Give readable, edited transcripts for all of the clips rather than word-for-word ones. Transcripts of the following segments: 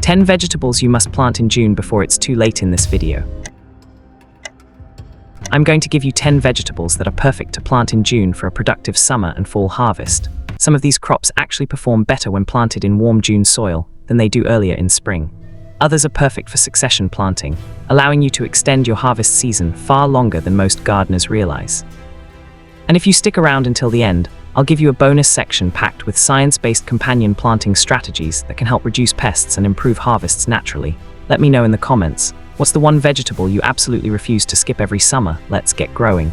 10 vegetables you must plant in June before it's too late in this video. I'm going to give you 10 vegetables that are perfect to plant in June for a productive summer and fall harvest. Some of these crops actually perform better when planted in warm June soil than they do earlier in spring. Others are perfect for succession planting, allowing you to extend your harvest season far longer than most gardeners realize. And if you stick around until the end, I'll give you a bonus section packed with science-based companion planting strategies that can help reduce pests and improve harvests naturally. Let me know in the comments, what's the one vegetable you absolutely refuse to skip every summer? Let's get growing.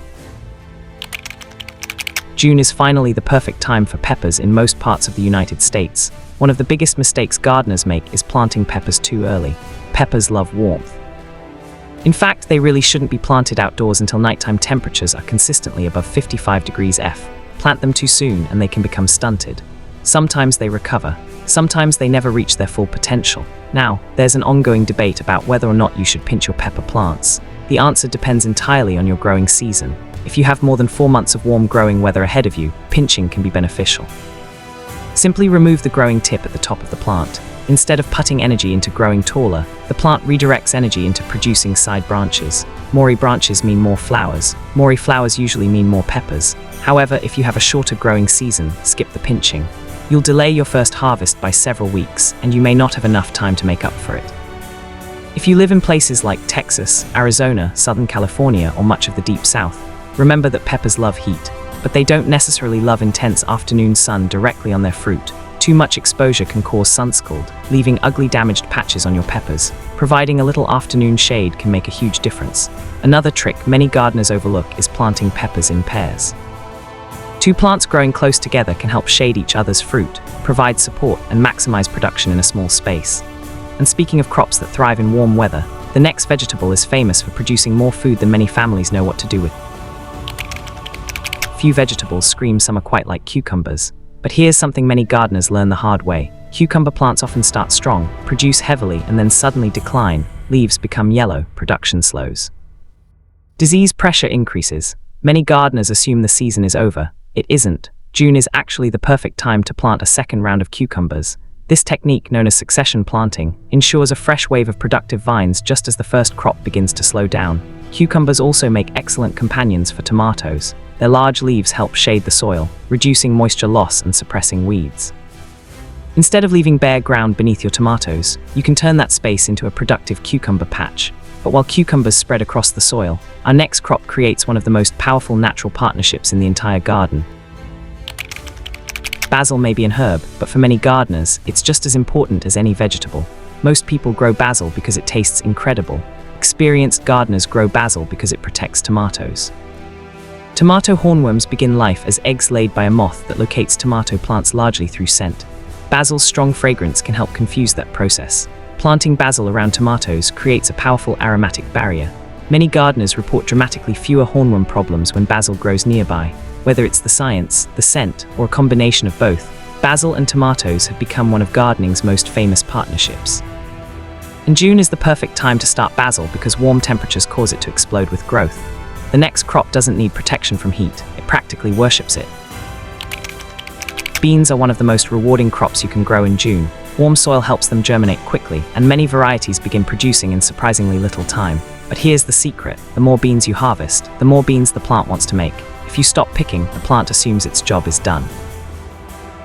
June is finally the perfect time for peppers in most parts of the United States. One of the biggest mistakes gardeners make is planting peppers too early. Peppers love warmth. In fact, they really shouldn't be planted outdoors until nighttime temperatures are consistently above 55 degrees F. Plant them too soon and they can become stunted. Sometimes they recover, sometimes they never reach their full potential. Now, there's an ongoing debate about whether or not you should pinch your pepper plants. The answer depends entirely on your growing season. If you have more than 4 months of warm growing weather ahead of you, pinching can be beneficial. Simply remove the growing tip at the top of the plant. Instead of putting energy into growing taller, the plant redirects energy into producing side branches. More branches mean more flowers. More flowers usually mean more peppers. However, if you have a shorter growing season, skip the pinching. You'll delay your first harvest by several weeks, and you may not have enough time to make up for it. If you live in places like Texas, Arizona, Southern California, or much of the Deep South, remember that peppers love heat, but they don't necessarily love intense afternoon sun directly on their fruit. Too much exposure can cause sunscald, leaving ugly damaged patches on your peppers. Providing a little afternoon shade can make a huge difference. Another trick many gardeners overlook is planting peppers in pairs. 2 plants growing close together can help shade each other's fruit, provide support, and maximize production in a small space. And speaking of crops that thrive in warm weather, the next vegetable is famous for producing more food than many families know what to do with. Few vegetables scream summer quite like cucumbers. But here's something many gardeners learn the hard way. Cucumber plants often start strong, produce heavily, and then suddenly decline. Leaves become yellow, production slows. Disease pressure increases. Many gardeners assume the season is over. It isn't. June is actually the perfect time to plant a second round of cucumbers. This technique, known as succession planting, ensures a fresh wave of productive vines just as the first crop begins to slow down. Cucumbers also make excellent companions for tomatoes. Their large leaves help shade the soil, reducing moisture loss and suppressing weeds. Instead of leaving bare ground beneath your tomatoes, you can turn that space into a productive cucumber patch. But while cucumbers spread across the soil, our next crop creates one of the most powerful natural partnerships in the entire garden. Basil may be an herb, but for many gardeners, it's just as important as any vegetable. Most people grow basil because it tastes incredible. Experienced gardeners grow basil because it protects tomatoes. Tomato hornworms begin life as eggs laid by a moth that locates tomato plants largely through scent. Basil's strong fragrance can help confuse that process. Planting basil around tomatoes creates a powerful aromatic barrier. Many gardeners report dramatically fewer hornworm problems when basil grows nearby. Whether it's the science, the scent, or a combination of both, basil and tomatoes have become one of gardening's most famous partnerships. And June is the perfect time to start basil because warm temperatures cause it to explode with growth. The next crop doesn't need protection from heat, it practically worships it. Beans are one of the most rewarding crops you can grow in June. Warm soil helps them germinate quickly, and many varieties begin producing in surprisingly little time. But here's the secret: the more beans you harvest, the more beans the plant wants to make. If you stop picking, the plant assumes its job is done.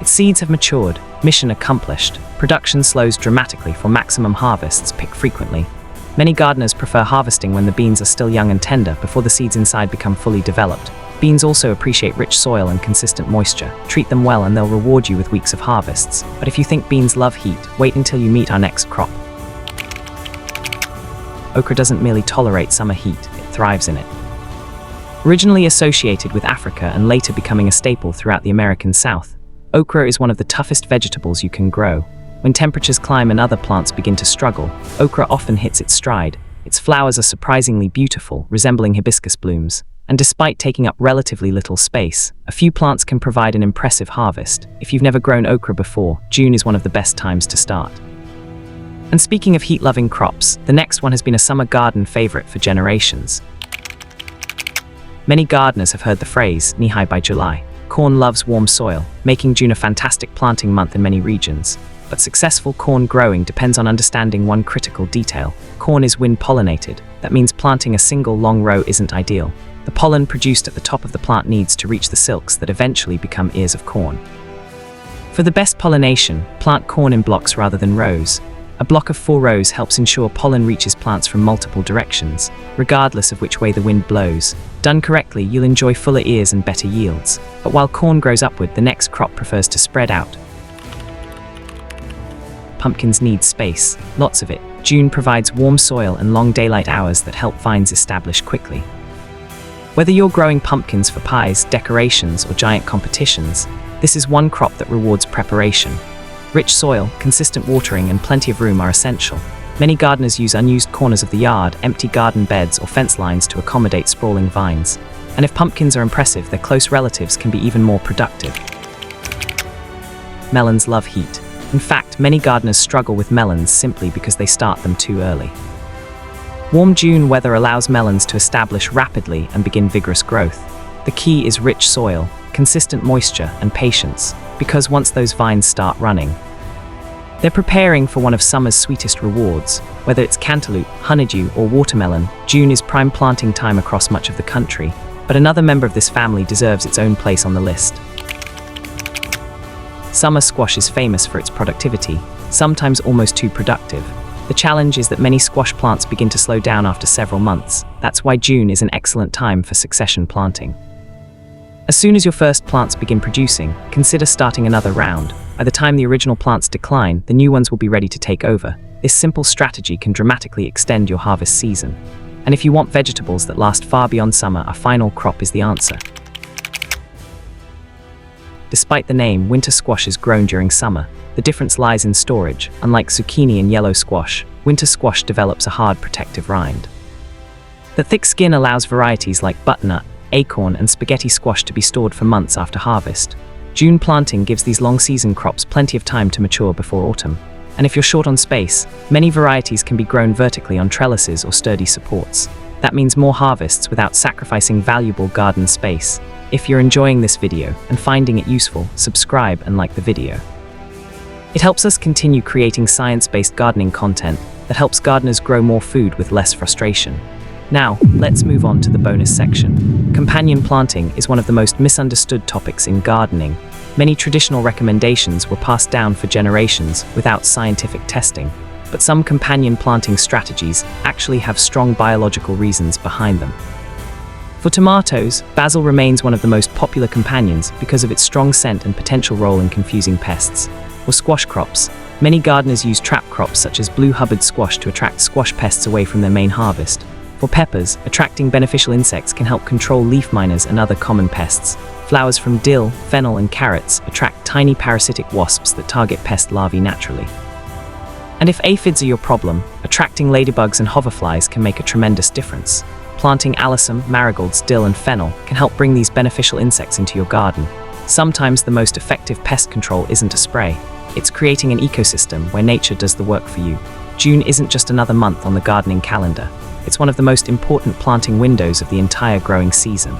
Its seeds have matured, mission accomplished. Production slows dramatically for maximum harvests. Pick frequently. Many gardeners prefer harvesting when the beans are still young and tender before the seeds inside become fully developed. Beans also appreciate rich soil and consistent moisture. Treat them well and they'll reward you with weeks of harvests. But if you think beans love heat, wait until you meet our next crop. Okra doesn't merely tolerate summer heat, it thrives in it. Originally associated with Africa and later becoming a staple throughout the American South, okra is one of the toughest vegetables you can grow. When temperatures climb and other plants begin to struggle, okra often hits its stride. Its flowers are surprisingly beautiful, resembling hibiscus blooms. And despite taking up relatively little space, a few plants can provide an impressive harvest. If you've never grown okra before, June is one of the best times to start. And speaking of heat-loving crops, the next one has been a summer garden favorite for generations. Many gardeners have heard the phrase, knee-high by July. Corn loves warm soil, making June a fantastic planting month in many regions. but successful corn growing depends on understanding one critical detail. Corn is wind-pollinated. That means planting a single long row isn't ideal. The pollen produced at the top of the plant needs to reach the silks that eventually become ears of corn. For the best pollination, plant corn in blocks rather than rows. A block of 4 rows helps ensure pollen reaches plants from multiple directions, regardless of which way the wind blows. Done correctly, you'll enjoy fuller ears and better yields. But while corn grows upward, the next crop prefers to spread out. Pumpkins need space, lots of it. June provides warm soil and long daylight hours that help vines establish quickly. Whether you're growing pumpkins for pies, decorations, or giant competitions, this is one crop that rewards preparation. Rich soil, consistent watering, and plenty of room are essential. Many gardeners use unused corners of the yard, empty garden beds, or fence lines to accommodate sprawling vines. And if pumpkins are impressive, their close relatives can be even more productive. Melons love heat. In fact, many gardeners struggle with melons simply because they start them too early. Warm June weather allows melons to establish rapidly and begin vigorous growth. The key is rich soil, consistent moisture, and patience, because once those vines start running, they're preparing for one of summer's sweetest rewards. Whether it's cantaloupe, honeydew, or watermelon, June is prime planting time across much of the country, but another member of this family deserves its own place on the list. Summer squash is famous for its productivity, sometimes almost too productive. The challenge is that many squash plants begin to slow down after several months. That's why June is an excellent time for succession planting. As soon as your first plants begin producing, consider starting another round. By the time the original plants decline, the new ones will be ready to take over. This simple strategy can dramatically extend your harvest season. And if you want vegetables that last far beyond summer, a final crop is the answer. Despite the name, winter squash is grown during summer. The difference lies in storage. Unlike zucchini and yellow squash, winter squash develops a hard protective rind. The thick skin allows varieties like butternut, acorn, and spaghetti squash to be stored for months after harvest. June planting gives these long-season crops plenty of time to mature before autumn. And if you're short on space, many varieties can be grown vertically on trellises or sturdy supports. That means more harvests without sacrificing valuable garden space. If you're enjoying this video and finding it useful, subscribe and like the video. It helps us continue creating science-based gardening content that helps gardeners grow more food with less frustration. Now, let's move on to the bonus section. Companion planting is one of the most misunderstood topics in gardening. Many traditional recommendations were passed down for generations without scientific testing, but some companion planting strategies actually have strong biological reasons behind them. For tomatoes, basil remains one of the most popular companions because of its strong scent and potential role in confusing pests. For squash crops, many gardeners use trap crops such as blue Hubbard squash to attract squash pests away from their main harvest. For peppers, attracting beneficial insects can help control leaf miners and other common pests. Flowers from dill, fennel, and carrots attract tiny parasitic wasps that target pest larvae naturally. And if aphids are your problem, attracting ladybugs and hoverflies can make a tremendous difference. Planting alyssum, marigolds, dill, and fennel can help bring these beneficial insects into your garden. Sometimes the most effective pest control isn't a spray. It's creating an ecosystem where nature does the work for you. June isn't just another month on the gardening calendar. It's one of the most important planting windows of the entire growing season.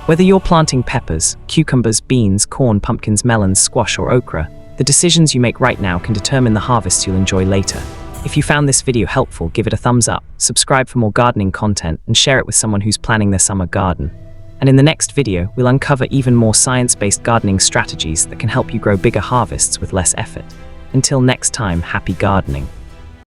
Whether you're planting peppers, cucumbers, beans, corn, pumpkins, melons, squash, or okra, the decisions you make right now can determine the harvests you'll enjoy later. If you found this video helpful, give it a thumbs up, subscribe for more gardening content, and share it with someone who's planning their summer garden. And in the next video, we'll uncover even more science-based gardening strategies that can help you grow bigger harvests with less effort. Until next time, happy gardening.